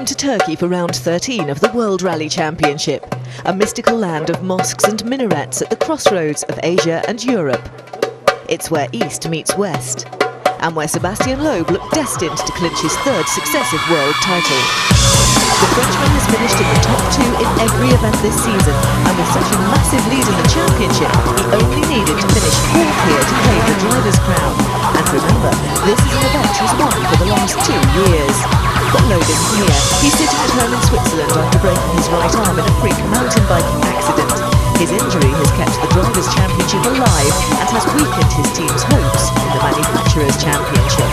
Welcome to Turkey for round 13 of the World Rally Championship, a mystical land of mosques and minarets at the crossroads of Asia and Europe. It's where East meets West, and where Sébastien Loeb looked destined to clinch his third successive world title. The Frenchman has finished in the top two in every event this season, and with such a massive lead in the championship, he only needed to finish fourth here to claim the driver's crown. And remember, this is an event he's won for the last 2 years. But Loeb isn't here. He's sitting at home in Switzerland after breaking his right arm in a freak mountain biking accident. His injury has kept the Drivers' Championship alive and has weakened his team's hopes in the Manufacturers' Championship.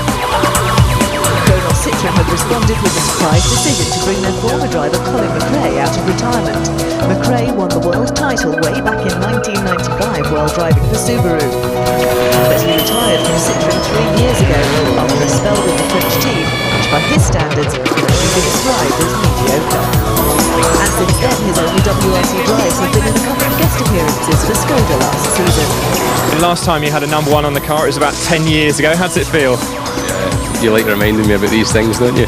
Citroën have responded with a surprise decision to bring their former driver Colin McRae out of retirement. McRae won the world title way back in 1995 while driving for Subaru. But he retired from Citroën 3 years ago after a spell with the French team, which by his standards can only be described as mediocre. And since then his only WRC drives have been in a couple of guest appearances for Skoda last season. The last time you had a number one on the car, it was about 10 years ago. How does it feel? You like reminding me about these things, don't you?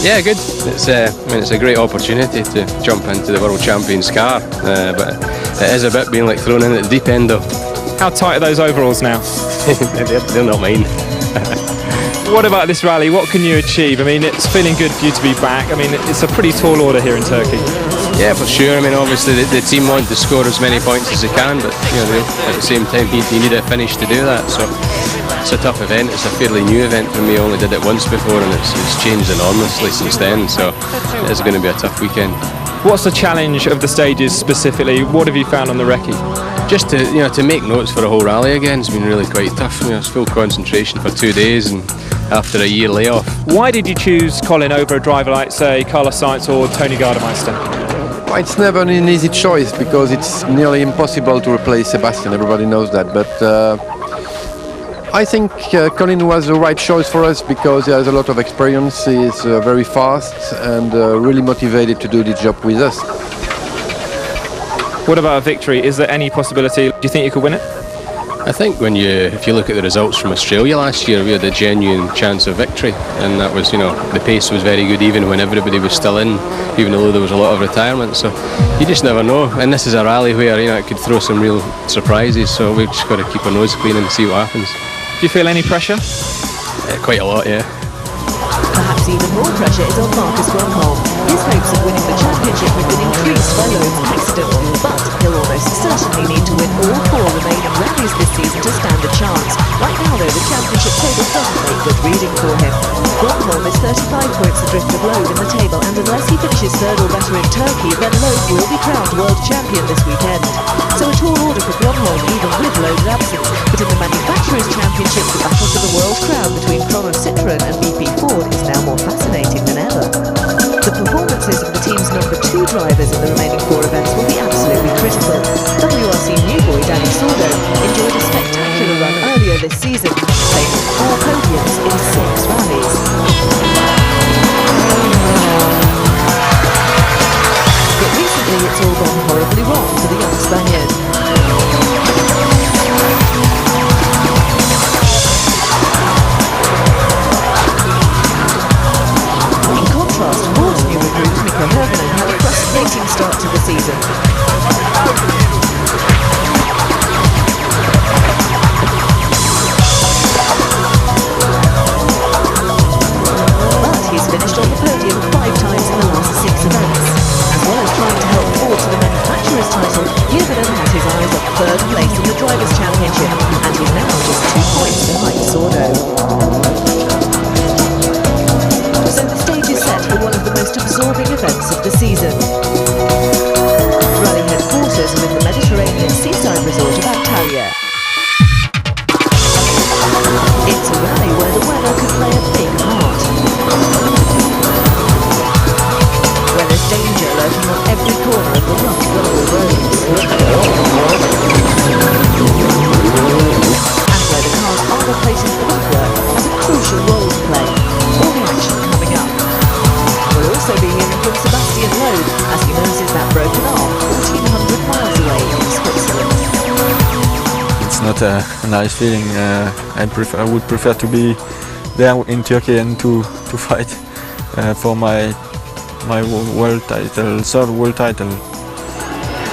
Yeah, good. It's it's a great opportunity to jump into the World Champions car, but it is a bit being like thrown in at the deep end though. How tight are those overalls now? they're not mine. What about this rally? What can you achieve? I mean, it's feeling good for you to be back. I mean, it's a pretty tall order here in Turkey. Yeah, for sure. I mean, obviously the team want to score as many points as they can, but you know, at the same time, you need a finish to do that. So it's a tough event. It's a fairly new event for me. I only did it once before, and it's changed enormously since then. So it's going to be a tough weekend. What's the challenge of the stages specifically? What have you found on the recce? Just to make notes for a whole rally again has been really quite tough. It's full concentration for 2 days, and after a year layoff. Why did you choose Colin over a driver like, say, Carlos Sainz or Tony Gardemeister? Well, it's never an easy choice because it's nearly impossible to replace Sébastien. Everybody knows that, but I think Colin was the right choice for us because he has a lot of experience. He's very fast and really motivated to do the job with us. What about a victory? Is there any possibility? Do you think you could win it? I think if you look at the results from Australia last year, we had a genuine chance of victory, and that was, the pace was very good even when everybody was still in, even though there was a lot of retirement. So you just never know, and this is a rally where it could throw some real surprises. So we've just got to keep our nose clean and see what happens. Do you feel any pressure? Quite a lot, yeah. Perhaps even more pressure is on Marcus Grönholm. His hopes of winning the championship have been increased by Loeb's accident, but he'll almost certainly need to win all 4 remaining rallies this season to stand a chance. Right now, though, the championship table doesn't make good reading for him. Grönholm is 35 points adrift of Loeb in the table, and unless he finishes third or better in Turkey, then Loeb will be crowned world champion this weekend. So a tall order for Grönholm, even with Loeb's absence. But in the Manufacturers' Championship, the battle for the world crown between Citroën and BP Ford is now more fascinating than ever. The performances of the team's number 2 drivers in the remaining 4 events will be absolutely critical. WRC new boy Danny Sordo enjoyed a spectacular run earlier this season, claiming 4 podiums in 6 rallies. But recently it's all gone horribly wrong for the young Spaniard. Had a frustrating start to the season. But he's finished on the podium 5 times in the last 6 events. As well as trying to help Ford to the Manufacturers' title, Leeuwen had his eyes on 3rd place in the Drivers' Championship, and he's now just 2 points behind Sordo. So the stage is set for one of the most absorbing events of the season. Rally headquarters are in the Mediterranean seaside resort of Antalya. It's a rally where the weather could play a big part. Where there's danger lurking on every corner of the rough global roads. And where the cars are replacing the footwork has a crucial role to play. All the action coming up. We'll also be hearing from Sébastien Loeb as he nurses that broken arm 1,400 miles away in Switzerland. It's not a nice feeling. I would prefer to be there in Turkey and to fight for my my world title, third world title.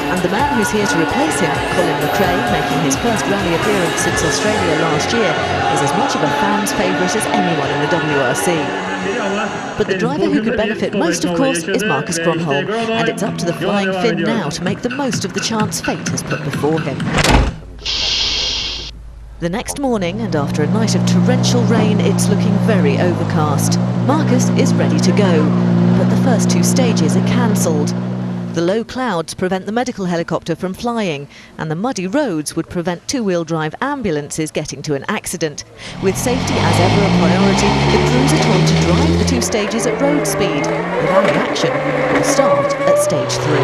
And the man who's here to replace him, Colin McRae, making his first rally appearance since Australia last year, is as much of a fan's favourite as anyone in the WRC. But the driver who could benefit most, of course, is Marcus Gronholm, and it's up to the Flying Finn now to make the most of the chance fate has put before him. The next morning, and after a night of torrential rain, it's looking very overcast. Marcus is ready to go, but the first two stages are cancelled. The low clouds prevent the medical helicopter from flying, and the muddy roads would prevent two-wheel drive ambulances getting to an accident. With safety as ever a priority, the crews are told to drive the two stages at road speed. The rally action will start at stage 3.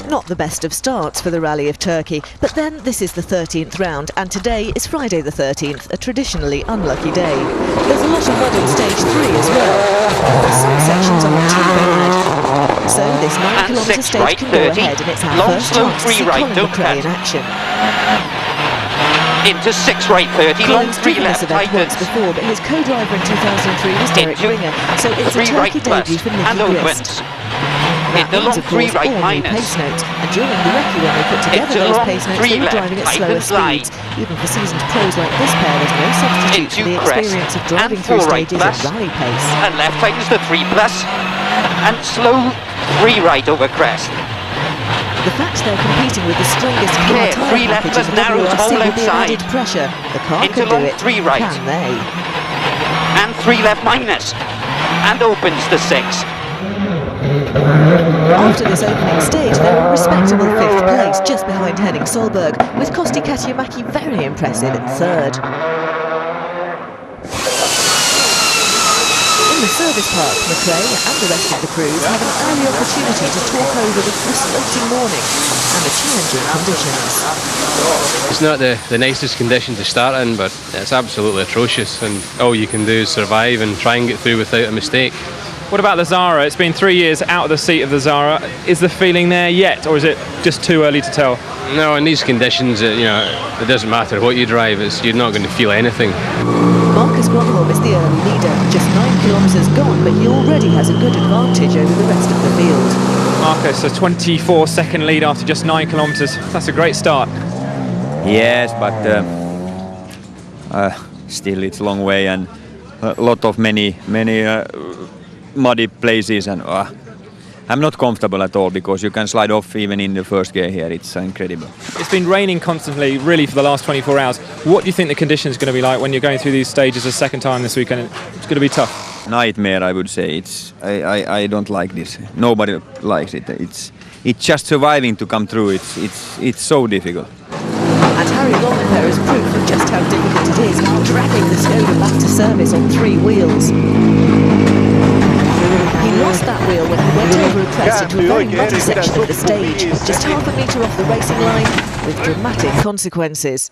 Not the best of starts for the Rally of Turkey, but then this is the 13th round, and today is Friday the 13th, a traditionally unlucky day. There's a lot of mud on stage 3 as well, but some sections aren't too bad. So this 9-kilometre stage can go ahead, and it's our first chance to see Colin McRae in action. Into 6 right 30, long 3 left tightens. Before, but his co-driver in 2003 was Derek Ringer, so it's a Turkey debut for Nicky Grist. Into long 3 right minus. Pace notes, and during the recce when they put together those pace notes, they were driving at slower speeds. Even for seasoned pros like this pair, there's no substitute for the experience of driving through stages at rally pace. And left tightens to 3+, and slow 3 right over crest. The fact they're competing with the strongest car tyre package of the WRC will be an added pressure. The car can do it, 3 right. Can they? And 3 left minus, and opens to 6. After this opening stage, they're a respectable 5th place, just behind Henning Solberg, with Kosti Katiamäki very impressive in 3rd. In the service park, McRae and the rest of the crews have an early opportunity to talk over the frustrating morning and the challenging conditions. It's not the nicest condition to start in, but it's absolutely atrocious, and all you can do is survive and try and get through without a mistake. What about the Zara? It's been 3 years out of the seat of the Zara. Is the feeling there yet, or is it just too early to tell? No, in these conditions, it doesn't matter what you drive, you're not going to feel anything. Marcus Gronholm is the early leader, just 9 kilometres gone, but he already has a good advantage over the rest of the field. Marcus, a 24-second lead after just 9 kilometres. That's a great start. Yes, but still it's a long way and a lot of many muddy places, and I'm not comfortable at all because you can slide off even in the first gear here. It's incredible. It's been raining constantly really for the last 24 hours. What do you think the conditions are going to be like when you're going through these stages a second time this weekend? It's going to be tough. Nightmare, I would say. I don't like this. Nobody likes it. It's just surviving to come through. It's so difficult. And Harry Longhair is proof of just how difficult it is, dragging the Skoda back to service on 3 wheels. He lost that wheel when he went over a crest into a very muddy section of the stage, just half a metre off the racing line, with dramatic consequences.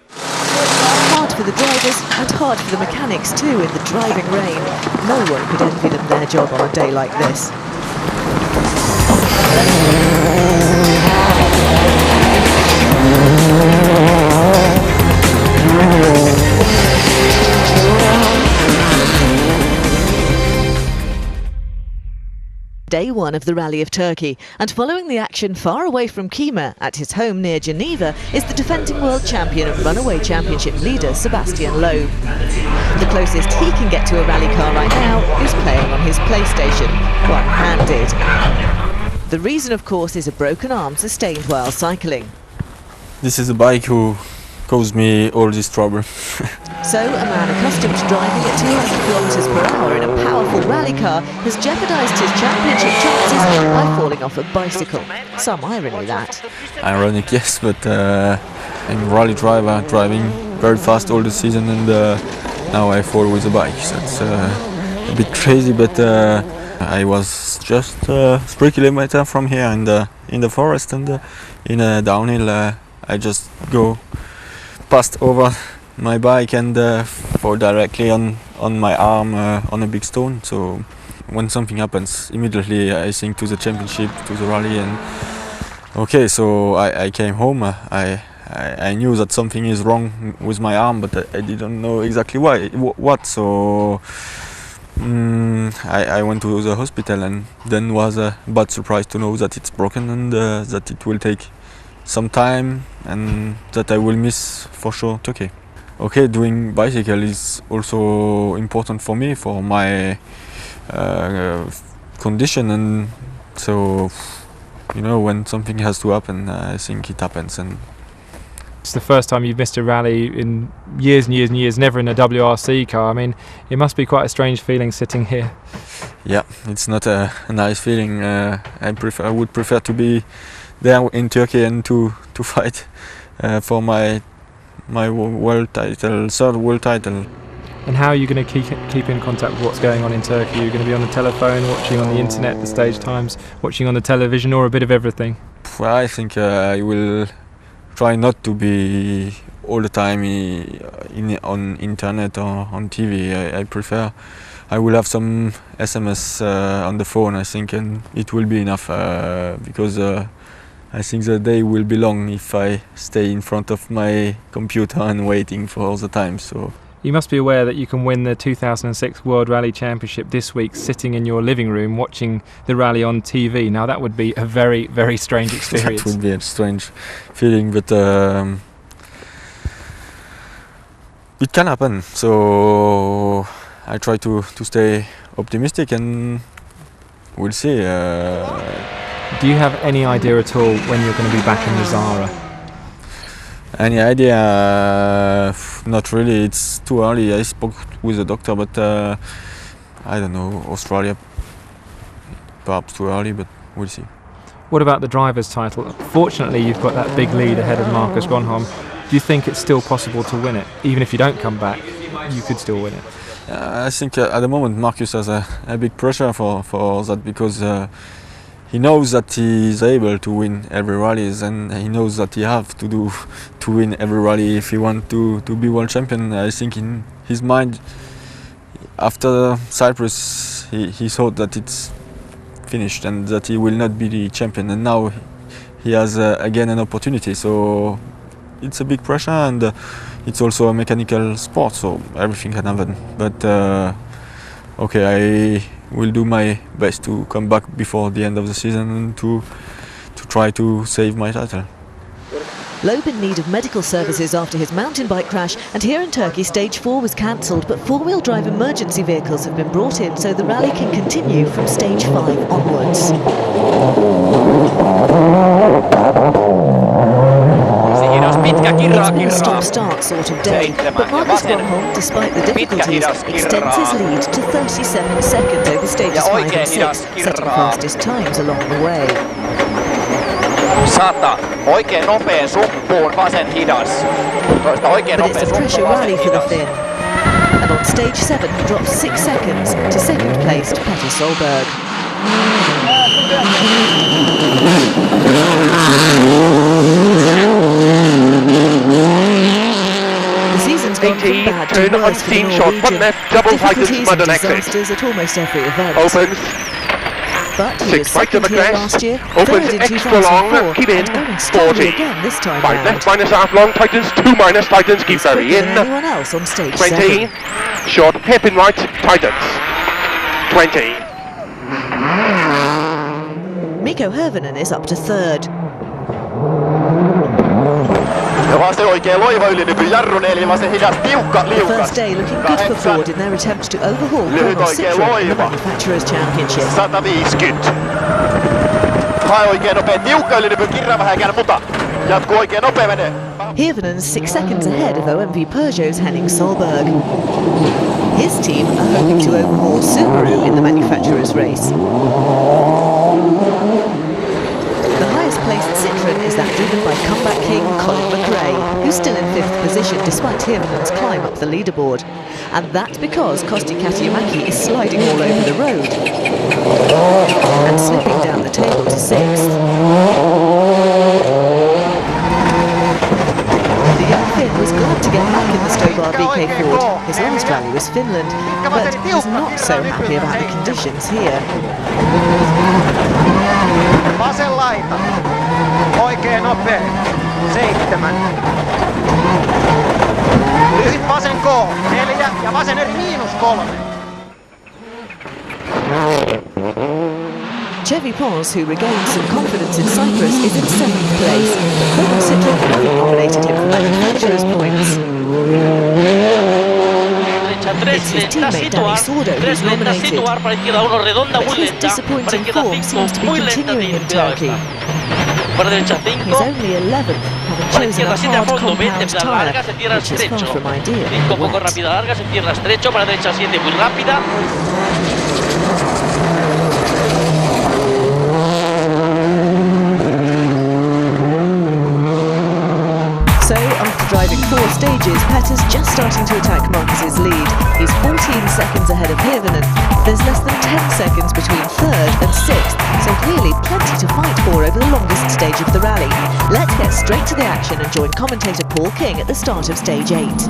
Hard for the drivers and hard for the mechanics too in the driving rain. No one could envy them their job on a day like this. Day 1 of the Rally of Turkey, and following the action far away from Kima at his home near Geneva is the defending world champion and runaway championship leader Sebastian Loeb. The closest he can get to a rally car right now is playing on his PlayStation, one-handed. The reason, of course, is a broken arm sustained while cycling. This is a bike who caused me all this trouble. So, a man accustomed to driving at 200 kilometers per hour in a powerful rally car has jeopardized his championship chances by falling off a bicycle. Some irony, that. Ironic, yes, but I'm a rally driver, driving very fast all the season, and now I fall with a bike. So it's a bit crazy, but I was just 3 kilometers from here in the forest, and in a downhill I just go past over my bike and fall directly on my arm on a big stone. So when something happens, immediately I think to the championship, to the rally, and okay, so I came home. I I knew that something is wrong with my arm, but I didn't know exactly what. So I went to the hospital, and then was a bad surprise to know that it's broken and that it will take some time and that I will miss for sure Turkey. Okay, doing bicycle is also important for me, for my condition, and so when something has to happen, I think it happens. And it's the first time you've missed a rally in years and years and years, never in a WRC car. I mean, it must be quite a strange feeling sitting here. Yeah, it's not a nice feeling. I would prefer to be there in Turkey and to fight for my world title, third world title. And how are you going to keep in contact with what's going on in Turkey? You're going to be on the telephone, watching on the internet, the stage times, watching on the television, or a bit of everything? Well, I think I will try not to be all the time on internet or on TV. I prefer. I will have some SMS on the phone, I think, and it will be enough because I think the day will be long if I stay in front of my computer and waiting for all the time. So. You must be aware that you can win the 2006 World Rally Championship this week sitting in your living room watching the rally on TV. Now that would be a very, very strange experience. That would be a strange feeling, but it can happen. So I try to stay optimistic, and we'll see. Do you have any idea at all when you're going to be back in the Zara? Any idea? Not really. It's too early. I spoke with the doctor, but I don't know. Australia, perhaps too early, but we'll see. What about the driver's title? Fortunately, you've got that big lead ahead of Marcus Grönholm. Do you think it's still possible to win it? Even if you don't come back, you could still win it. I think at the moment Marcus has a big pressure for that, because he knows that he is able to win every rally, and he knows that he have to win every rally if he wants to be world champion. I think in his mind, after Cyprus, he thought that it's finished and that he will not be the champion, and now he has again an opportunity. So it's a big pressure, and it's also a mechanical sport, so everything can happen. But okay, I will do my best to come back before the end of the season and to try to save my title. Loeb in need of medical services after his mountain bike crash, and here in Turkey stage 4 was cancelled, but four-wheel drive emergency vehicles have been brought in so the rally can continue from stage 5 onwards. It's been a stop-start sort of day, but Marcus Grönholm, despite the difficulties, extends his lead to 37 seconds over stages 5 and 6, setting fastest times along the way. 100, oikein nopeen suppuun, vasen hidas. Toista oikein But it's nopeen a pressure suppuun, rally vasen for the hidas. Finn. And on stage 7 he drops 6 seconds to second placed Petter Solberg. The season's gone from bad to worse for the Norwegian. Difficulties and disasters at almost every event. Opens. But he was 6 right to second the here crest. last year, Opens third in extra long, 2004, keep in, and going strongly 40. again this time 5 round. left minus half long, tightens, 2 minus, tightens, keep He's very quicker in. than anyone else on stage 20, 7. short, hairpin right, tightens. 20. Mikko Hirvonen is up to third. Ja vasen oikein loiva ylinypy jarrun, eli vasen hidas, tiukka, The liukas. first day looking good for Ford in their attempt to overhaul Lyhyt Renault oikein Citroën in the loiva. Manufacturers' Championship. 150. Hae oikein nopea, tiukka ylinypy, kirra vähän ikään muta. Jatkuu oikein nopea menee. Hirvonen 6 seconds ahead of OMV Peugeot's Henning Solberg. His team are hoping to overhaul Subaru in the manufacturers' race. The highest placed Citroën is that driven by comeback king Colin McRae, who's still in 5th position despite Hirvonen's climb up the leaderboard. And that's because Kosti Katimäki is sliding all over the road and slipping down the table to 6th. The young Finn was glad to get back in the Stobar VK Ford. His last rally was Finland, but he's not so happy about the conditions here. Vasen laita. Oikein nopea. 7. Lyhyt vasen K, 4 ja vasen eri -3. Chevy Pons, who regained some confidence in Cyprus, is in 7th place. But Citroën haven't nominated him for manufacturer's points. It's his teammate Danny Sordo who's nominated. But his disappointing form seems to be continuing in Turkey. He's only 11th, having chosen a hard compound tyre, which is far from ideal. So, after driving 4 stages, Petter's just starting to attack Marcus's lead. He's 14 seconds ahead of Hirvonen. There's less than 10 seconds between 3rd and 6th, so really plenty to fight for over the longest stage of the rally. Let's get straight to the action and join commentator Paul King at the start of stage 8.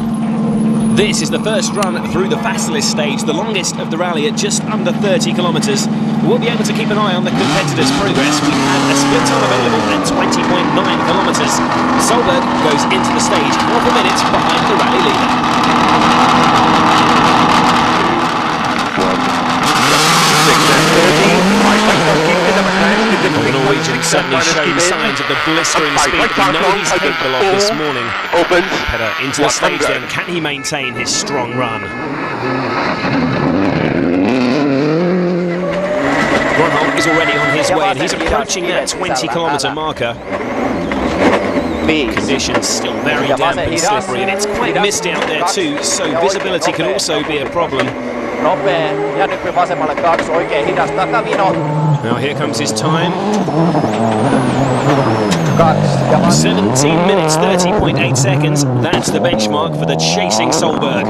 This is the first run through the Facilis stage, the longest of the rally at just under 30 kilometres. We'll be able to keep an eye on the competitors' progress. We had a split time available at 20.9 kilometres. Solberg goes into the stage half a minute behind the rally leader. The Norwegian certainly showing signs of the blistering speed that we know he's capable of this morning. Header into the stage then, can he maintain his strong run? Gronholm is already on his way and he's approaching that 20-kilometre marker. Conditions still very damp and slippery and it's quite misty out there too, so visibility can also be a problem. Now here comes his time. 17 minutes 30.8 seconds. That's the benchmark for the chasing Solberg.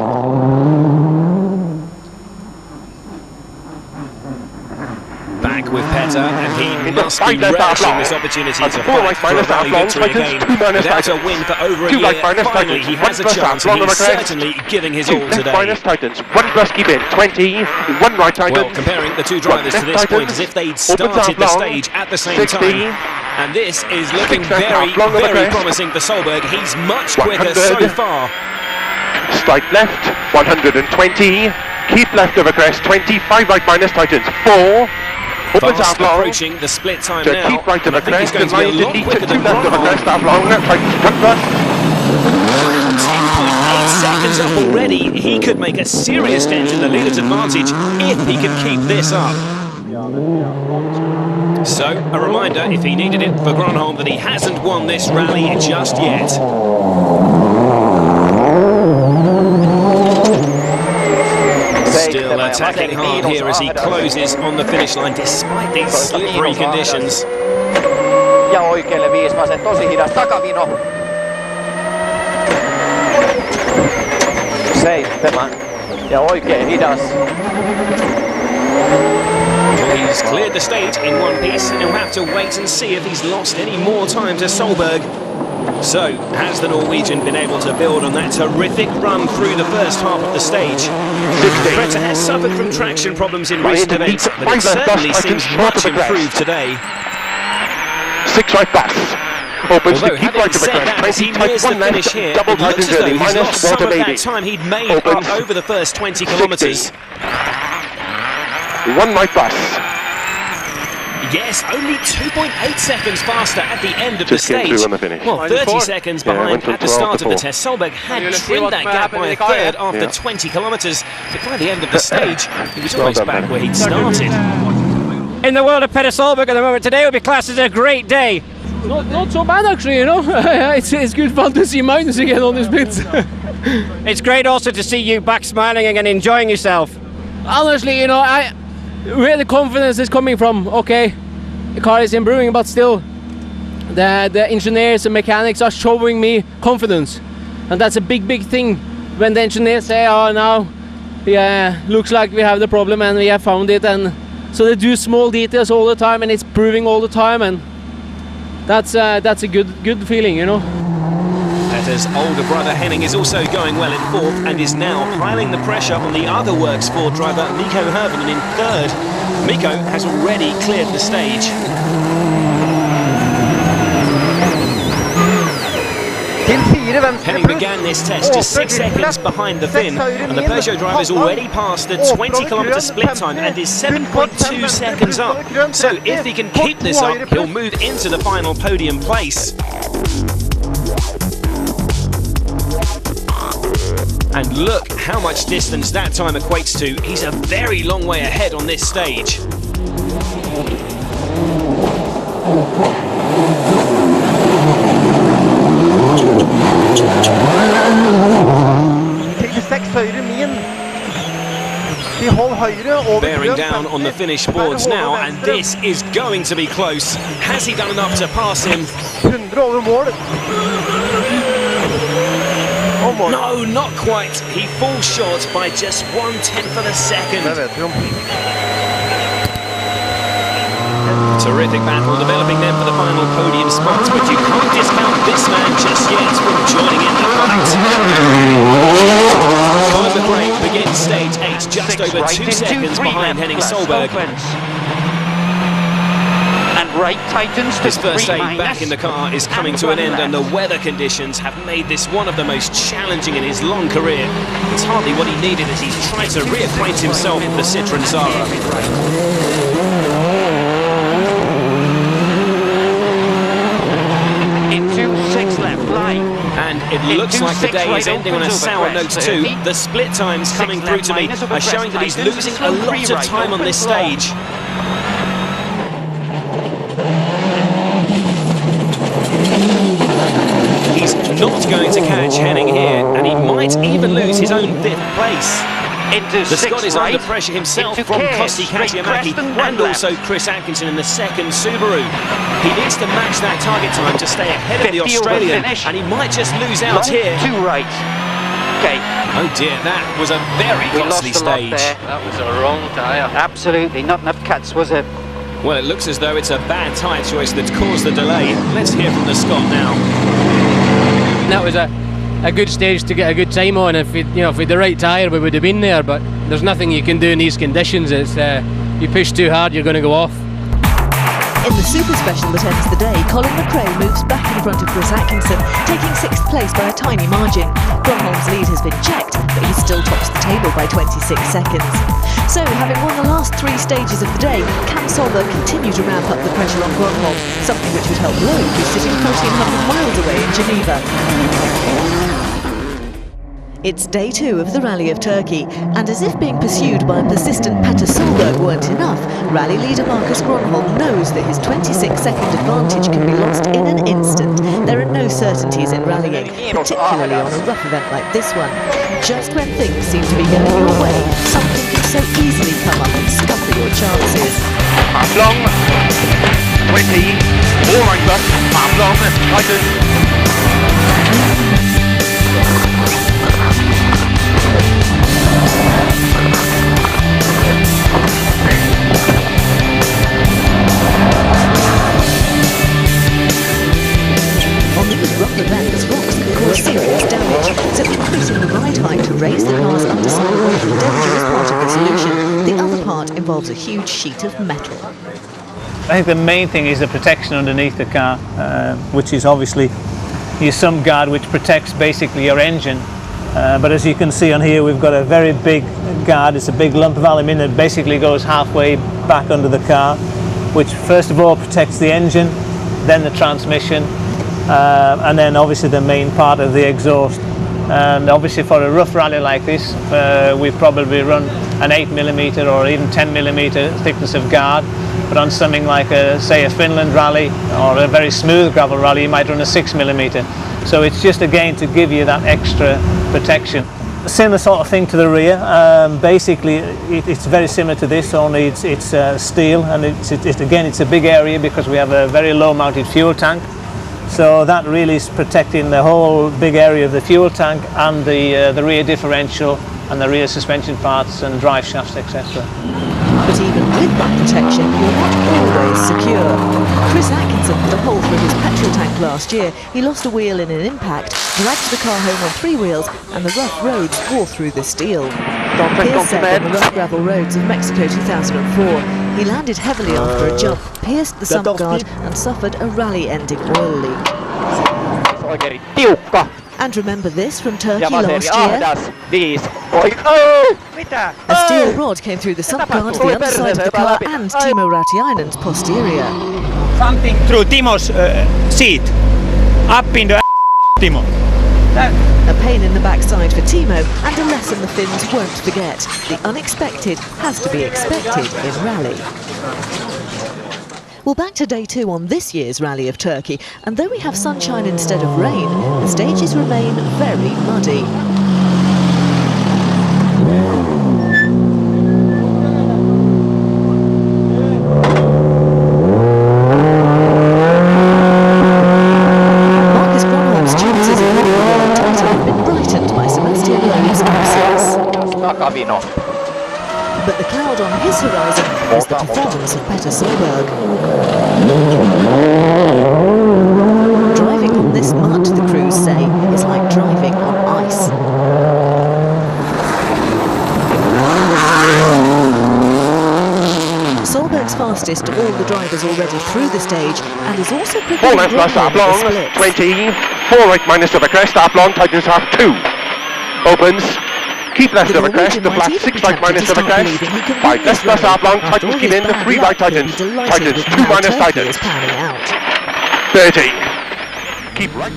Back with Petter, and he must be relishing this opportunity to fight for a rally victory again. Without a win for over a year, finally he has a chance, and he's certainly giving his all today. Well, comparing the two drivers to this point as if they'd started the stage at the same time. And this is looking very, very promising for Solberg. He's much quicker so far. Straight left, 120. Keep left over crest, 25 right minus tightens, 4. Opens Fast out long. approaching the split time So now. keep right And I over think he's crest, going to be a lot quicker than left over crest, Gronholm. out long, tightens, 10.8 seconds up already. He could make a serious dent in the leader's advantage if he can keep this up. So, a reminder, if he needed it for Gronholm, that he hasn't won this rally just yet. Still attacking hard here as he closes on the finish line despite these slippery conditions. Ja oikealle 5 vasen, tosi hidas takavino. 7 ja oikein hidas. He's cleared the stage in one piece and he'll have to wait and see if he's lost any more time to Solberg. So, has the Norwegian been able to build on that terrific run through the first half of the stage? Greta has suffered from traction problems in recent events, but it certainly seems much improved today. 6 right pass. Opens Although to keep having right over said crest, that, as he 20 nears tight the 1 finish left, here, double it looks tightens as though early, he's minus lost some water of that baby. time he'd made Opens. over the first 20 kilometres. 1 right pass. Yes, only 2.8 seconds faster at the end of the Just came stage. through on the finish. Well, 30 seconds Yeah, behind went from at the 12 start to of the 4. test. Solberg had trimmed that gap by a third after 20 kilometres, but by the end of the stage, he was almost back where he'd started. In the world of Petter Solberg at the moment, today will be classed as a great day. Not so bad actually, you know. it's good fun to see Magnus again on the splits. It's great also to see you back smiling and enjoying yourself. Honestly, you know, where the confidence is coming from. Okay, the car is improving, but still, the engineers and mechanics are showing me confidence, and that's a big thing. When the engineers say, "Oh, now, yeah, looks like we have the problem and we have found it," and so they do small details all the time, and it's proving all the time, and that's a good feeling, you know. Petter's older brother Henning is also going well in fourth and is now piling the pressure on the other Works Ford driver Mikko Hirvonen in third. Mikko has already cleared the stage. Henning began this test just 6 seconds behind the Finn, and the Peugeot driver's already passed the 20-kilometre split time and is 7.2 seconds up. So if he can keep this up, he'll move into the final podium place. And look how much distance that time equates to. He's a very long way ahead on this stage. Bearing down on the finish boards now, and this is going to be close. Has he done enough to pass him? No, not quite. He falls short by just 1/10 of a second. Terrific battle developing then for the final podium spot, but you can't discount this man just yet from joining in the fight. Colin McRae begins stage 8 just over 2 seconds behind Henning Solberg. And right tightens to His first 3 day back in the car is coming to an end, and the weather conditions have made this one of the most challenging in his long career. It's hardly what he needed as he's tried to reacquaint himself with the Citroën Zara. Into 6 left line. And it looks like the day is ending on a sour note too. The split times coming through to me are showing that he's losing a lot of time on this stage. He's not going to catch Henning here, and he might even lose his own 5th place. The Scot is under pressure himself from Kosti Katiamaki and also Chris Atkinson in the second Subaru. He needs to match that target time to stay ahead of the Australian, and he might just lose out here. 2 right. Okay. Oh dear, that was a very costly stage. That was a wrong tyre. Absolutely, not enough cuts, was it? Well, it looks as though it's a bad tyre choice that's caused the delay. Let's hear from the Scot now. That was a good stage to get a good time on. If we had the right tyre, we would have been there. But there's nothing you can do in these conditions. It's you push too hard, you're going to go off. In the super special that ends the day, Colin McRae moves back in front of Chris Atkinson, taking 6th place by a tiny margin. Grönholm's lead has been checked, but he still tops the table by 26 seconds. So, having won the last 3 stages of the day, can Solberg continue to ramp up the pressure on Grönholm, something which would help Loeb, who's sitting 1,400 miles away in Geneva. It's day 2 of the Rally of Turkey, and as if being pursued by a persistent Petter Solberg weren't enough, rally leader Marcus Grönholm knows that his 26-second advantage can be lost in an instant. There are no certainties in rallying, particularly on a rough event like this one. Just when things seem to be going your way, something can so easily come up and scupper your chances. Half long, 20, all right left, half long, tighten. On these rough events, rocks can cause serious damage, so increasing the ride height to raise the car's underside away from danger is part of the solution. The other part involves a huge sheet of metal. I think the main thing is the protection underneath the car, which is obviously your sump guard, which protects basically your engine. But as you can see on here, we've got a very big guard. It's a big lump of aluminium that basically goes halfway back under the car, which first of all protects the engine, then the transmission, and then obviously the main part of the exhaust. And obviously for a rough rally like this, we probably run an 8mm or even 10mm thickness of guard. But on something like say a Finland rally or a very smooth gravel rally, you might run a 6mm. So it's just again to give you that extra protection. Similar sort of thing to the rear. Basically, it's very similar to this, only it's steel, and it's a big area because we have a very low-mounted fuel tank. So that really is protecting the whole big area of the fuel tank and the rear differential and the rear suspension parts and drive shafts, etc. But even with that protection, you're not always secure. Chris Atkinson had a hole through his petrol tank last year. He lost a wheel in an impact, dragged the car home on 3 wheels, and the rough roads wore through the steel. Pierce said on the rough gravel roads of Mexico 2004, he landed heavily after a jump, pierced the sump guard, and suffered a rally-ending oil leak. Tiukka. And remember this from Turkey Ja last vaseri year? ahdas. 5. Mitä? A steel rod came through the subguard, the underside of the car and Timo Rautiainen's posterior. Something through Timo's seat. Up in the Timo. A pain in the backside for Timo and a lesson the Finns won't forget. The unexpected has to be expected in rally. Well, back to day 2 on this year's Rally of Turkey, and though we have sunshine instead of rain, the stages remain very muddy. Marcus Gronholm's chances of winning the world title have been brightened by Sebastian Loeb's absence. Takavino. But the cloud on his horizon is the performance of Petter Solberg. Driving on this mud, the crews say, is like driving on ice. Solberg's fastest, all the drivers already through the stage, and is also quicker Full than left, start long, Gronholm 20, 4 right minus over crest, start long, tightens half 2. Opens, keep left over crest, the flat 6 right minus over crest, 5 left, start long, tightens keep in, the 3 right tightens, tightens 2 minus tightens, 30, keep right.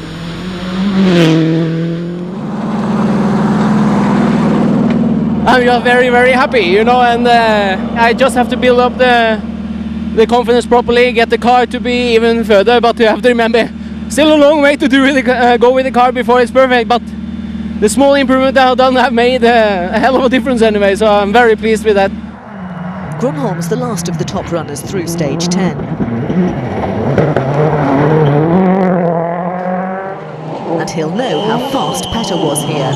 I'm just very happy, you know, and I just have to build up the confidence properly, get the car to be even further, but you have to remember, still a long way to do with go with the car before it's perfect, but the small improvement I've done have made a hell of a difference anyway, so I'm very pleased with that. Gronholm's the last of the top runners through stage 10. And he'll know how fast Petter was here.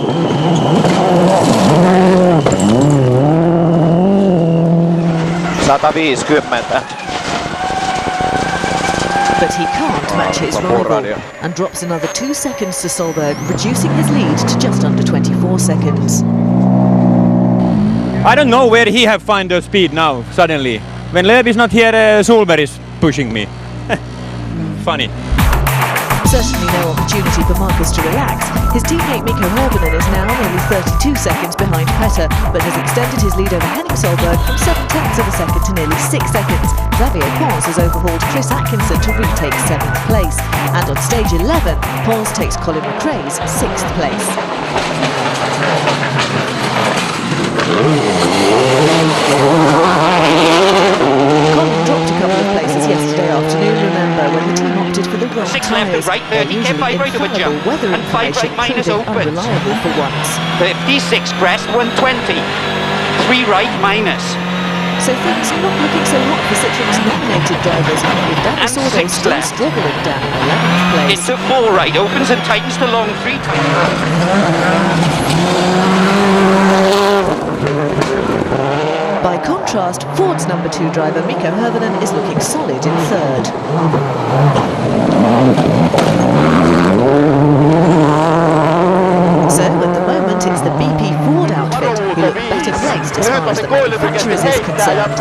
But he can't match his rival and drops another 2 seconds to Solberg, reducing his lead to just under 24 seconds. I don't know where he have find the speed now, suddenly. When Loeb is not here, Solberg is pushing me. Funny. Certainly no opportunity for Marcus to relax. His teammate Mikko Hirvonen is now nearly 32 seconds behind Petter, but has extended his lead over Henning Solberg from 0.7 of a second to nearly 6 seconds. Xavier Pons has overhauled Chris Atkinson to retake 7th place. And on stage 11, Pons takes Colin McRae's 6th place. Colin dropped a couple of places yesterday afternoon, remember, when the team opted for the wrong 6 left and right, 30, kept 5 right over jump, weather and 5 right minus opens. Unreliable for once. 56 crest, 120, 3 right minus. So things not looking so hot for Citroen's nominated drivers, with Danny Sordo still struggling down in 11th place. Into 4 right, opens and tightens to long 3 times. By contrast, Ford's number 2 driver Mikko Hirvonen is looking solid in 3rd. So at the moment it's the BP Ford outfit who look better placed as far as the manufacturers is concerned.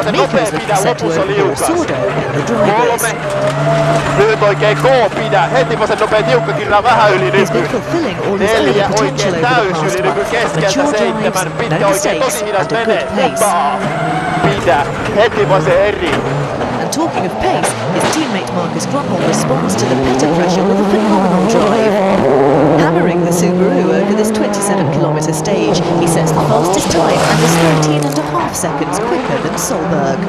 And Mikko's looking set to overhaul Sordo in the drivers. Nyt oikein K-pidä, heti vasen nopea tiukka kirraa vähän yli nyt. He's been fulfilling all his early 4 potential oikein over the täysin past yli month. keskeltä Mature 7, drives, pitkä no oikein mistakes tosi hidas and a menee. good pace. Pidä, heti vasen eri. And talking of pace, his teammate Marcus Gronholm responds to the Petter pressure with a phenomenal drive. Hammering the Subaru over this 27-kilometre stage, he sets the fastest time and is 13.5 seconds quicker than Solberg.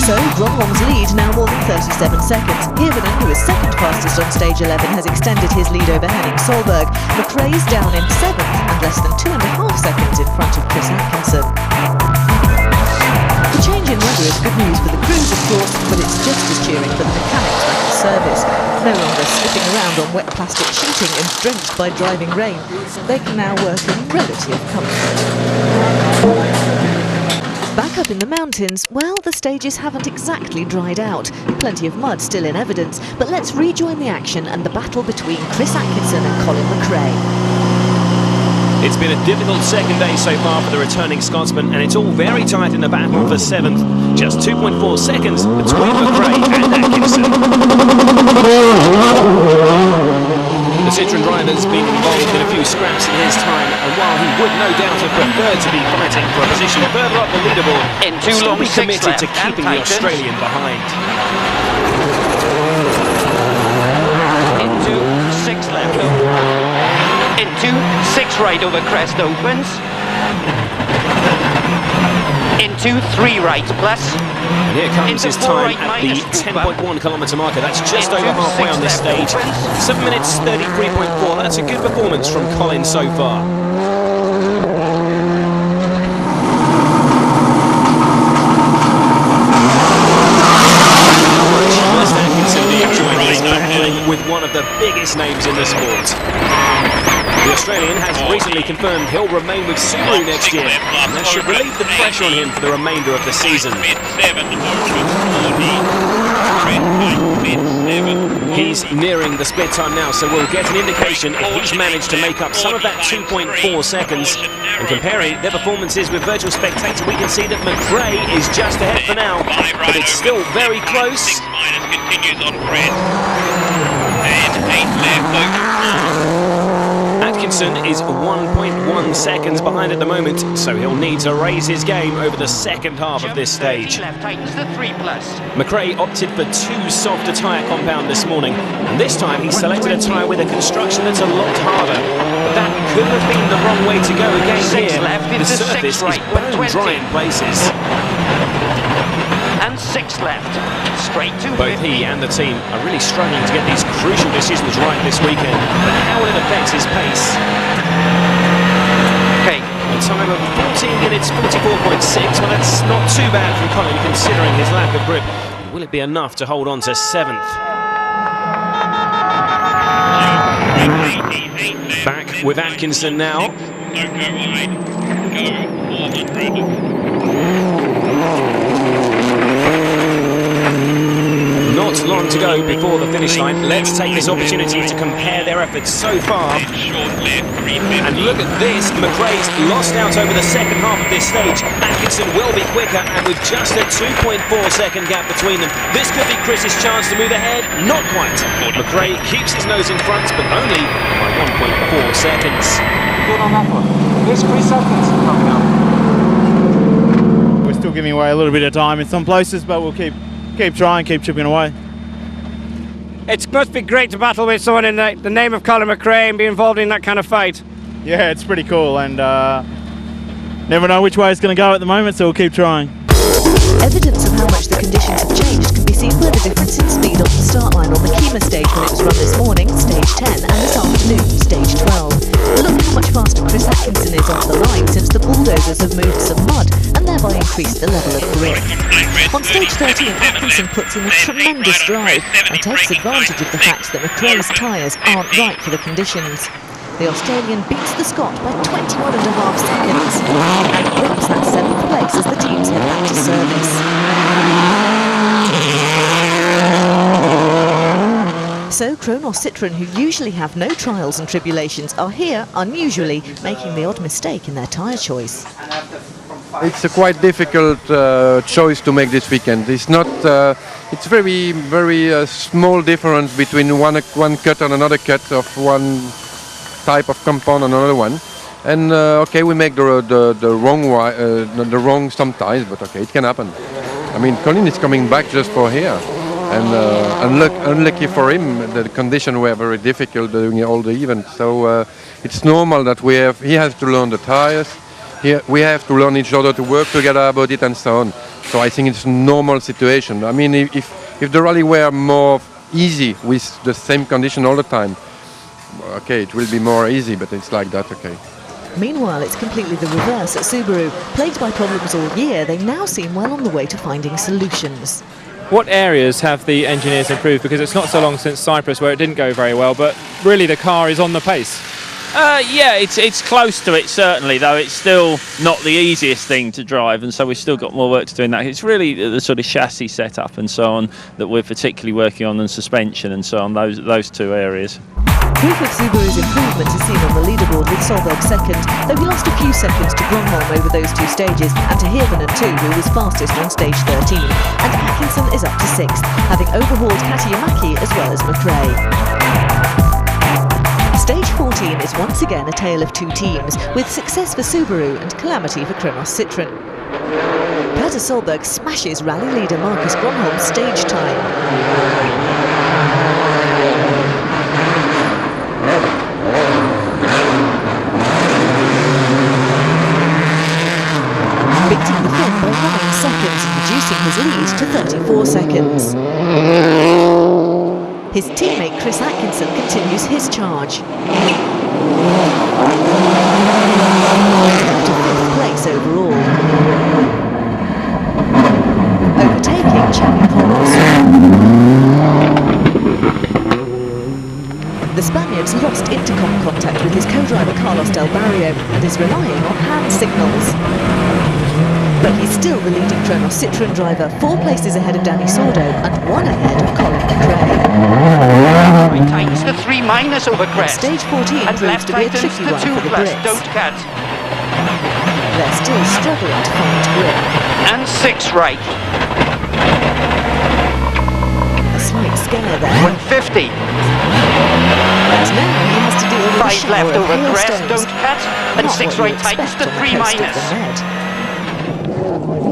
So Gronholm's lead now more than 37 seconds. Hirvonen, who is second fastest on stage 11, has extended his lead over Henning Solberg. McRae's down in 7th and less than 2.5 seconds in front of Chris Atkinson. The change in weather is good news for the crews, of course, but it's just as cheering for the mechanics back at service. No longer slipping around on wet plastic sheeting and drenched by driving rain, they can now work in relative comfort. Back up in the mountains, well, the stages haven't exactly dried out. Plenty of mud still in evidence, but let's rejoin the action and the battle between Chris Atkinson and Colin McRae. It's been a difficult second day so far for the returning Scotsman, and it's all very tight in the battle for 7th. Just 2.4 seconds between McRae and Atkinson. Citroën driver's been involved in a few scraps in his time, and while he would no doubt have preferred to be fighting for a position further up the leaderboard, Into still long be 6 committed to left keeping and the tightens. Australian behind. Into 6 left. Into 6 right over crest opens. Into 3 right plus. And here comes his Into 4 time right at the minus 10.1 kilometre marker. That's just Into over halfway 6 on this left stage. opens. 7 minutes 33.4. That's a good performance from Colin so far. Must Atkinson be enjoying his battling with one of the biggest names in the sport. The Australian has recently confirmed he'll remain with Subaru next year, and that should relieve the pressure on him for the remainder of the season. He's nearing the split time now, so we'll get an indication if he's managed to make up some of that 2.4 seconds. And comparing their performances with Virtual Spectator, we can see that McRae is just ahead for now, but it's still very close. Atkinson is 1.1 seconds behind at the moment, so he'll need to raise his game over the second half of this stage. Left tightens the 3 plus. McRae opted for too soft a tyre compound this morning, and this time he selected a tyre with a construction that's a lot harder. But that could have been the wrong way to go again 6 here. left The into 6 surface right, is bone 20. dry in places. And 6 left. Straight to Both 50. he and the team are really struggling to get these crucial decisions right this weekend. But how will it affect his pace? Okay. A time of 14 minutes 44.6. Well, that's not too bad from Colin considering his lack of grip. Will it be enough to hold on to 7th? Back with Atkinson now. Don't go wide. Go 400. Not long to go before the finish line. Let's take this opportunity to compare their efforts so far. And look at this, McRae's lost out over the second half of this stage. Atkinson will be quicker, and with just a 2.4 second gap between them, this could be Chris's chance to move ahead. Not quite. McRae keeps his nose in front, but only by 1.4 seconds. Good on that one. Here's Chris Atkinson coming up. We're still giving away a little bit of time in some places, but we'll keep trying, keep chipping away. It must be great to battle with someone in the name of Colin McRae and be involved in that kind of fight. Yeah, it's pretty cool, and never know which way it's going to go at the moment, so we'll keep trying. Evidence of how much the conditions have changed can be seen by the difference in speed off the start line on the Kima stage when it was run this morning, stage 10, and this afternoon, stage 12. Look how much faster Chris Atkinson is off the line since the bulldozers have moved some mud and thereby increased the level of grip. On stage 13, Atkinson puts in a tremendous drive and takes advantage of the fact that McRae's tyres aren't right for the conditions. The Australian beats the Scot by 21.5 seconds and grips that 7th place as the teams head back to service. So Kronos Citroën, who usually have no trials and tribulations, are here, unusually, making the odd mistake in their tyre choice. It's a quite difficult choice to make this weekend. It's not. It's very, very small difference between one cut and another cut of one type of compound and another one. And okay, we make the wrong sometimes, but okay, it can happen. I mean, Colin is coming back just for here, and unlucky for him, the conditions were very difficult during all the events. So it's normal that he has to learn the tires. We have to learn each other to work together about it and so on. So I think it's a normal situation. I mean, if the rally were more easy with the same condition all the time, okay, it will be more easy, but it's like that, okay. Meanwhile, it's completely the reverse at Subaru. Plagued by problems all year, they now seem well on the way to finding solutions. What areas have the engineers improved? Because it's not so long since Cyprus where it didn't go very well, but really the car is on the pace. Yeah, it's close to it, certainly, though it's still not the easiest thing to drive, and so we've still got more work to do in that. It's really the sort of chassis setup and so on that we're particularly working on, and suspension and so on, those two areas. Proof of Subaru's improvement is seen on the leaderboard with Solberg second, though he lost a few seconds to Grönholm over those two stages, and to Hirvonen too, who was fastest on stage 13. And Atkinson is up to 6th, having overhauled Katiyamäki as well as McRae. 14 is once again a tale of two teams, with success for Subaru and calamity for Kronos Citroën. Peter Solberg smashes rally leader Marcus Gronholm's stage time. Beating the Finn by 9 seconds and reducing his lead to 34 seconds. His teammate Chris Atkinson continues his charge. Out of 5th place overall. Overtaking Xavi Pons. The Spaniard's lost intercom contact with his co-driver Carlos Del Barrio and is relying on hand signals. But he's still the leading Kronos Citroën driver, 4 places ahead of Danny Sordo and 1 ahead of Colin McRae. Right tightens the 3- over crest. Stage 14 and proves to be a tricky one for the 2+, Brits. don't cut. They're still struggling to find grip. And 6 right. A slight scare there. 150. And now he has to deal with 5 a shower left of over crest, hailstones. don't cut. And Not 6 what you right tightens expect the on the 3-. coast of the Med.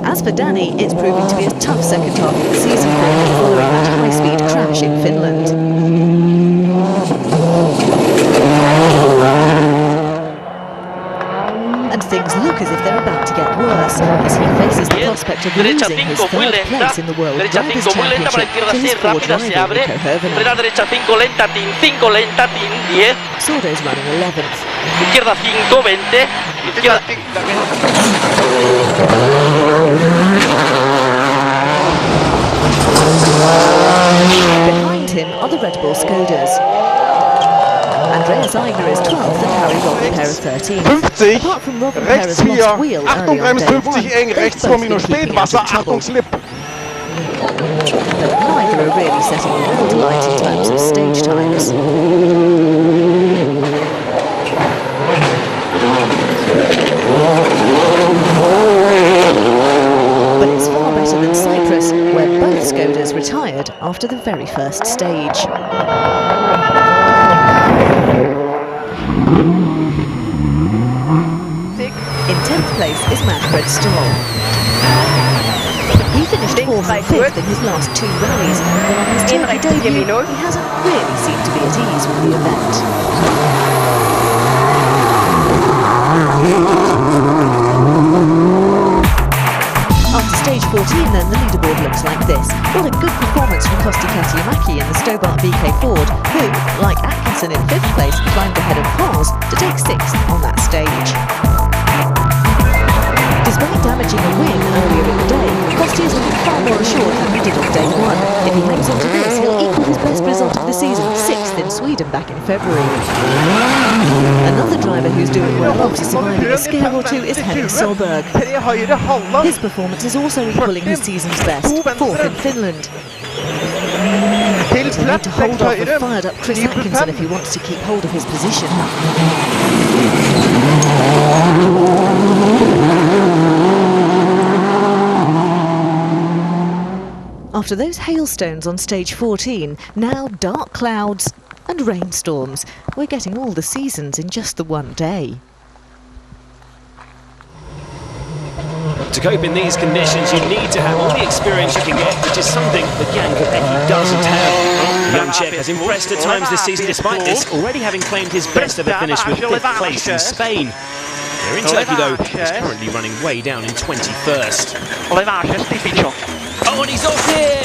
As for Danny, it's proving to be a tough second half of the season for him following that high-speed crash in Finland. And things look as if they're about to get worse as he faces the prospect of losing his 3rd place in the World Drivers' Championship to his Ford rival Nico Hervenen. derecha 5 lenta, Tin, 5 lenta, Tin, 10. Sordo's running 11th. Izquierda 5, 20. Izquierda 5. Behind him are the Red Bull Skodas. Andreas Eigner is 12th and Harry Robbenper is 13th. 50, Apart from rechts Robbenper's 4, lost wheel early Achtung, on Bremse day 50 one, eng, they've rechts both vor mir been noch keeping out Spätwasser, of trouble. Achtung, Slip. But neither are really setting the world alight in terms of stage times. But it's far better than Cyprus, where both Skodas retired after the very first stage. In 10th place is Manfred Stoll. He finished 4th and 5th in his last 2 rallies, but on his Turkey debut, he hasn't really seemed to be at ease with the event. After stage 14 then, the leaderboard looks like this. What a good performance from Kosti Katiamaki in the Stobart VK Ford, who, like Atkinson in 5th place, climbed ahead of Pons to take 6th on that stage. Despite damaging a win earlier in the day, Kosti is looking far more assured than he did on day 1. If he hangs on to this, he'll equal his best result of the season, 6th in Sweden back in February. Another driver who's doing well after surviving a scare or two is Henning Solberg. His performance is also equalling his season's best, 4th in Finland. He'll need to hold off the fired-up Chris Atkinson if he wants to keep hold of his position. After those hailstones on stage 14, now dark clouds and rainstorms. We're getting all the seasons in just the one day. To cope in these conditions, you need to have all the experience you can get, which is something that Jan Kopecky doesn't have. The young Czech has impressed at times this season, despite this, already having claimed his best ever finish with 5th place in Spain. Here in Turkey, though, he's currently running way down in 21st. Oh, and he's off here!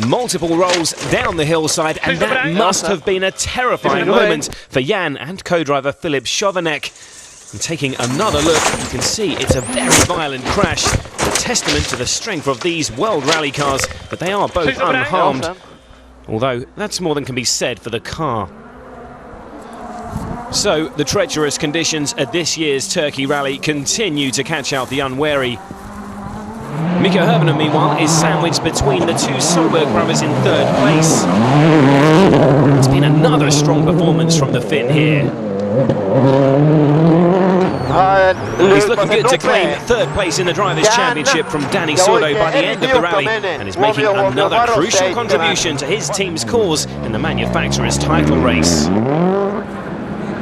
Multiple rolls down the hillside, and that must have been a terrifying moment for Jan and co-driver Filip Chovanec. And taking another look, you can see it's a very violent crash, a testament to the strength of these World Rally cars, but they are both unharmed. Although, that's more than can be said for the car. So, the treacherous conditions at this year's Turkey Rally continue to catch out the unwary. Nico Hervenen, meanwhile, is sandwiched between the two Solberg brothers in 3rd place. It's been another strong performance from the Finn here. He's looking good to claim third place in the Drivers' Championship from Danny Sordo by the end of the rally, and is making another crucial contribution to his team's cause in the manufacturer's title race.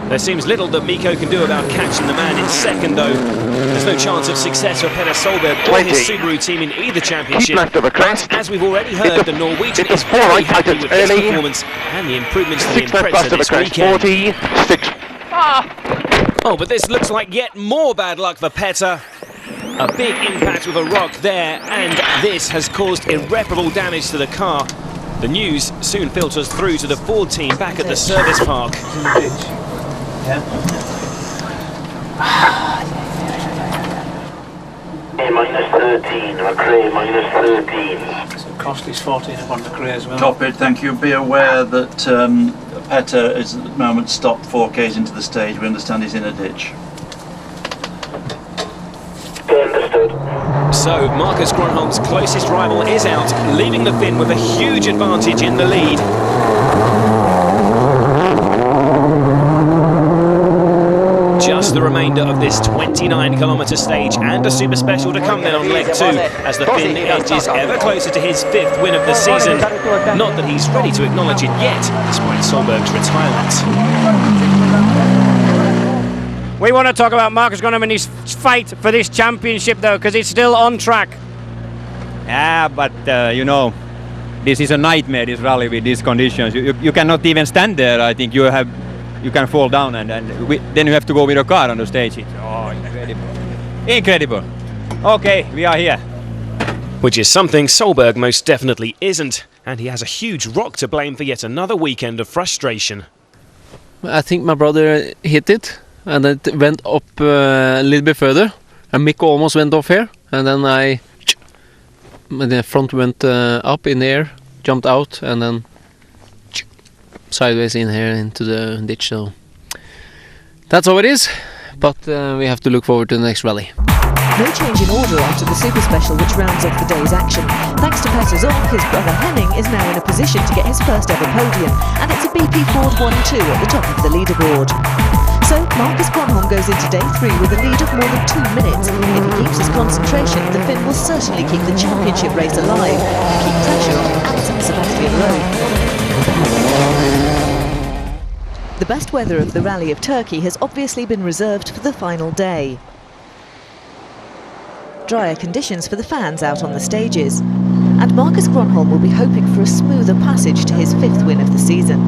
There seems little that Mikko can do about catching the man in second, though. There's no chance of success for Petter Solberg or his Subaru team in either championship. But as we've already heard, the Norwegian is very happy with his performance and the improvements to the Impreza this weekend. Oh, but this looks like yet more bad luck for Petter. A big impact with a rock there, and this has caused irreparable damage to the car. The news soon filters through to the Ford team back at the service park. Minus 13, McRae minus 13. So Costly's 14 upon McRae as well. Copy, thank you. Be aware that Petter is at the moment stopped 4Ks into the stage. We understand he's in a ditch. Understood. So Marcus Gronholm's closest rival is out, leaving the Finn with a huge advantage in the lead. Just the remainder of this 29-kilometre stage and a super special to come then on leg 2 as the Finn edges ever closer to his 5th win of the season. Not that he's ready to acknowledge it yet, despite Solberg's retirement. We want to talk about Marcus Gronholm and his fight for this championship, though, because it's still on track. Yeah, but you know, this is a nightmare, this rally with these conditions. You cannot even stand there. I think you can fall down, and then you have to go with a car on the stage. Oh, incredible. Incredible. Okay, we are here. Which is something Solberg most definitely isn't, and he has a huge rock to blame for yet another weekend of frustration. I think my brother hit it, and it went up a little bit further, and Mikko almost went off here, and then the front went up in the air, jumped out, and then sideways in here into the ditch. So that's how it is, but we have to look forward to the next rally. No change in order after the super special, which rounds off the day's action. Thanks to Petter's off, his brother Henning is now in a position to get his first ever podium, and it's a BP Ford 1-2 at the top of the leaderboard. So Marcus Gronholm goes into day 3 with a lead of more than 2 minutes. If he keeps his concentration, the Finn will certainly keep the championship race alive and keep pressure on at San Sebastian Road. The best weather of the Rally of Turkey has obviously been reserved for the final day. Drier conditions for the fans out on the stages. And Marcus Gronholm will be hoping for a smoother passage to his 5th win of the season.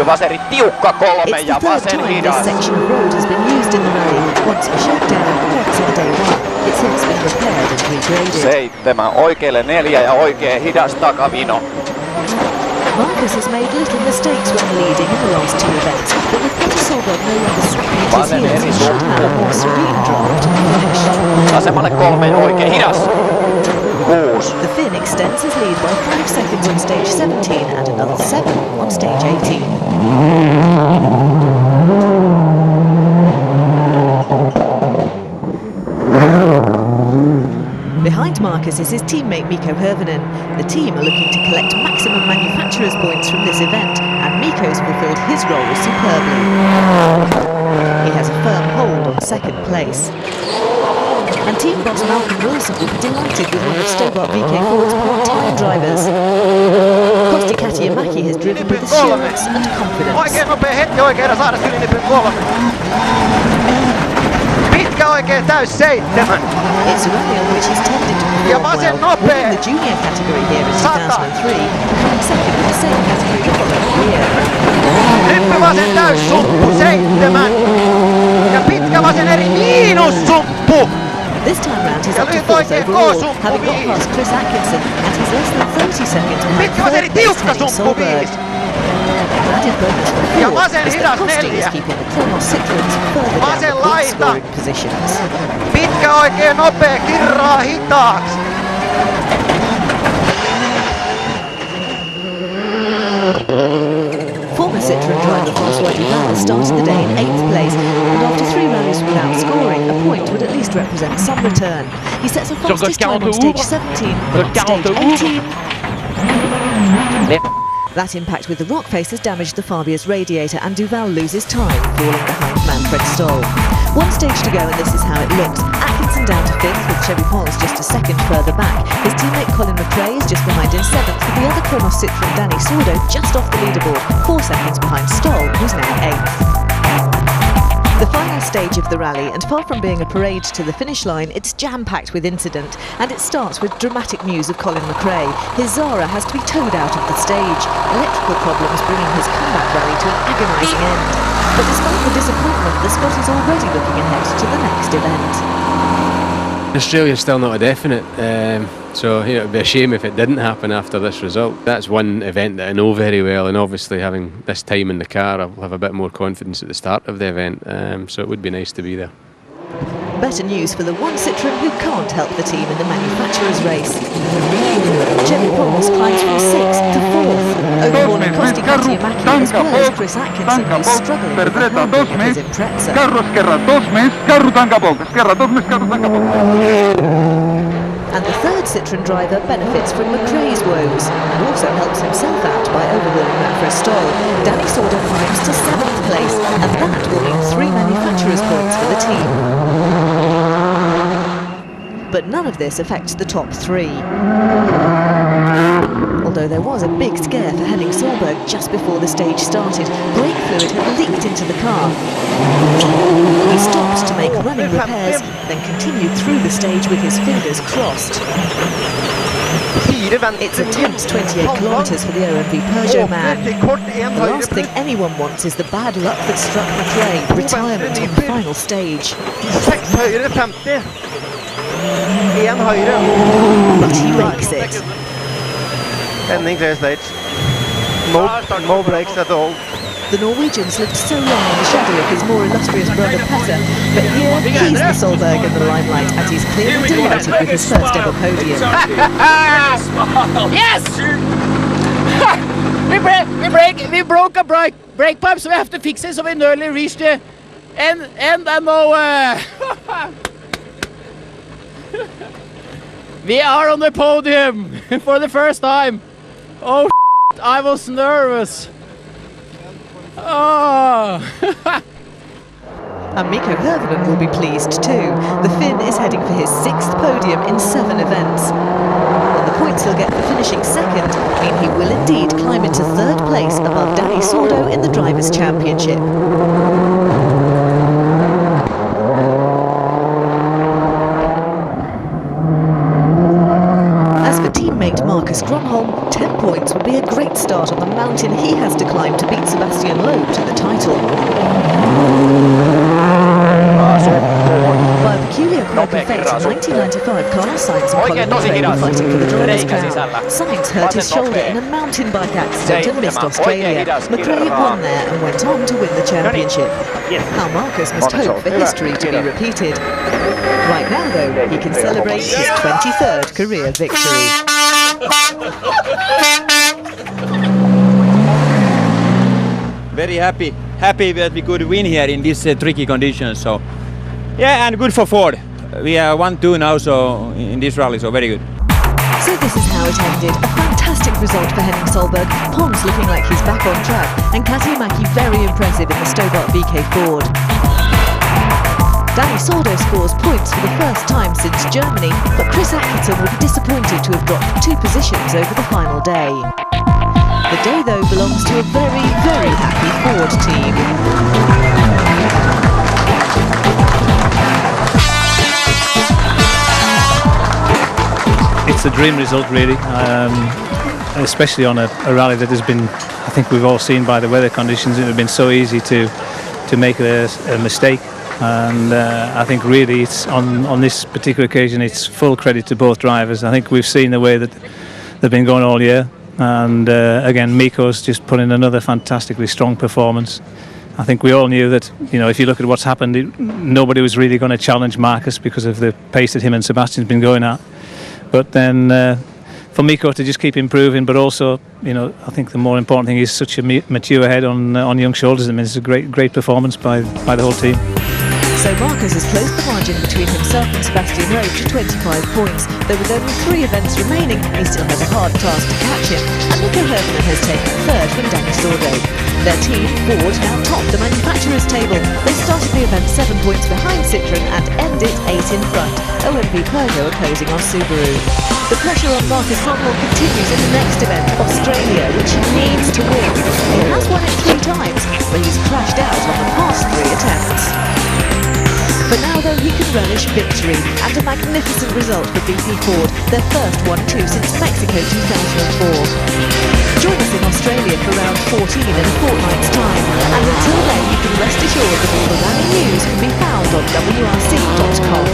Vaseri tiukka 3 ja vasen hidas. This section of road has been used in the rally, once for shakedown, once on day 1. It's since been repaired and regraded. 7 oikealle 4 ja oikea hidas takavino. Marcus has made little mistakes when leading in the last 2 events, but with Petter Solberg no longer stripping his heels, he should have a more serene drive to the finish. Asemalle 3 ja oikea hidas. 6. The Finn extends his lead by 5 seconds on stage 17 and another 7 on stage 18. Behind Marcus is his teammate Mikko Hirvonen. The team are looking to collect maximum manufacturers' points from this event, and Mikko's fulfilled his role superbly. He has a firm hold on 2nd place. And team boss Malcolm Wilson will be delighted with one of Stobart VK Ford's part-time drivers. Kosti Katiamäki has driven with assurance and confidence. Oikein nopea hetki oikein saada sylinipyn 3. Pitkä oikein täys 7. It's a rally on which he's tended to perform well, winning the junior category here in 2003 and coming second in the same category the following year. Hyppy vasen täys sumppu 7. Ja pitkä vasen eri miinus sumppu. This time round he's up to 4th overall, having got past Chris Atkinson, and he's less than 30 seconds behind 3rd place Henning Solberg. An added bonus for Ford is that Kosti is keeping the Kronos Citroens further down the point scoring positions. Pitkä oikein nopea, kirraa hitaaksi. Former Citroen driver François Duval started the day in 8th place, and after 3 rallies without scoring, a point would at least represent some return. He sets a fastest time on stage 17, but on stage 18... That impact with the rock face has damaged the Fabia's radiator and Duval loses time, falling behind Manfred Stoll. 1 stage to go and this is how it looks. Atkinson down to 5th with Chevy Pauls just a second further back. His teammate Colin McRae is just behind in 7th with the other Kronos Citroen Danny Sordo just off the leaderboard, 4 seconds behind Stoll, who's now 8th. The final stage of the rally, and far from being a parade to the finish line, it's jam-packed with incident, and it starts with dramatic news of Colin McRae. His Zara has to be towed out of the stage, electrical problems bringing his comeback rally to an agonising end. But despite the disappointment, the Scot is already looking ahead to the next event. Australia's still not a definite, so it would be a shame if it didn't happen after this result. That's one event that I know very well, and obviously having this time in the car, I'll have a bit more confidence at the start of the event, so it would be nice to be there. Better news for the one Citroen who can't help the team in the manufacturer's race. Chevy Pauls climbs from 6th to 4th. Overhauling Kosti Kotiamaki as well as Chris Atkinson, who's struggling with the handling of his Impreza. And the third Citroen driver benefits from McRae's woes and also helps himself out by overhauling Manfred Stoll. Danny Sordo climbs to 7th place, and that will mean 3 manufacturers' points for the team. But none of this affects the top 3. Although there was a big scare for Henning Solberg just before the stage started. Brake fluid had leaked into the car. He stopped to make running repairs, then continued through the stage with his fingers crossed. It's a tense 28 kilometres for the OMV Peugeot man. The last thing anyone wants is the bad luck that struck McRae, retirement on the final stage. But he makes it. Ending clear stage. No brakes at all. The Norwegians lived so long in the shadow of his more illustrious brother Petter, but here he's the Solberg in the limelight, and he's clearly delighted with his first ever podium. Yes! we broke a brake pipe, so we have to fix it, so we nearly reached the end and now we are on the podium for the first time. Oh, I was nervous. Oh. And Mikko Hirvonen will be pleased too. The Finn is heading for his 6th podium in 7 events. And the points he'll get for finishing 2nd mean he will indeed climb into 3rd place above Danny Sordo in the Drivers' Championship. Teammate Marcus Gronholm, 10 points would be a great start on the mountain he has to climb to beat Sebastian Loeb to the title. By a peculiar quirk of fate, in 1995, Carlos Sainz and Colin McRae were fighting for the driver's crown. Sainz hurt his shoulder in a mountain bike accident and missed Australia. McRae won there and went on to win the championship. Now Marcus must hope for history to be repeated. Right now, though, he can celebrate his 23rd career victory. Very happy that we could win here in these tricky conditions. So, yeah, and good for Ford. We are 1-2 now, so in this rally, so very good. So this is how it ended. A fantastic result for Henning Solberg. Pons looking like he's back on track, and Kotiamaki very impressive in the Stobart VK Ford. Danny Sordo scores points for the first time since Germany, but Chris Atkinson will be disappointed to have dropped 2 positions over the final day. The day, though, belongs to a very, very happy Ford team. It's a dream result, really, especially on a rally that has been, I think we've all seen by the weather conditions, it would have been so easy to make a mistake. And I think really it's on this particular occasion it's full credit to both drivers. I think we've seen the way that they've been going all year, and again Mikko's just put in another fantastically strong performance. I think we all knew that, you know, if you look at what's happened, nobody was really going to challenge Marcus because of the pace that him and Sebastian's been going at. But then for Mikko to just keep improving, but also, you know, I think the more important thing is such a mature head on young shoulders. I mean, it's a great performance by the whole team. So Marcus has closed the margin between himself and Sebastian Loeb to 25 points, though with only 3 events remaining, he still has a hard task to catch him, and Nico Hermanen has taken third from Danny Sordo. Their team, Ford, now top the manufacturers' table. They started the event 7 points behind Citroën and end it 8 in front. OMV Peugeot are closing on Subaru. The pressure on Marcus Hummel continues in the next event, Australia, which he needs to win. He has won it 3 times, but he's crashed out on the past 3 attempts. For now, though, he can relish victory and a magnificent result for BP Ford, their first 1-2 since Mexico 2004. Join us in Australia for round 14 in a fortnight's time, and until then you can rest assured that all the rally news can be found on WRC.com.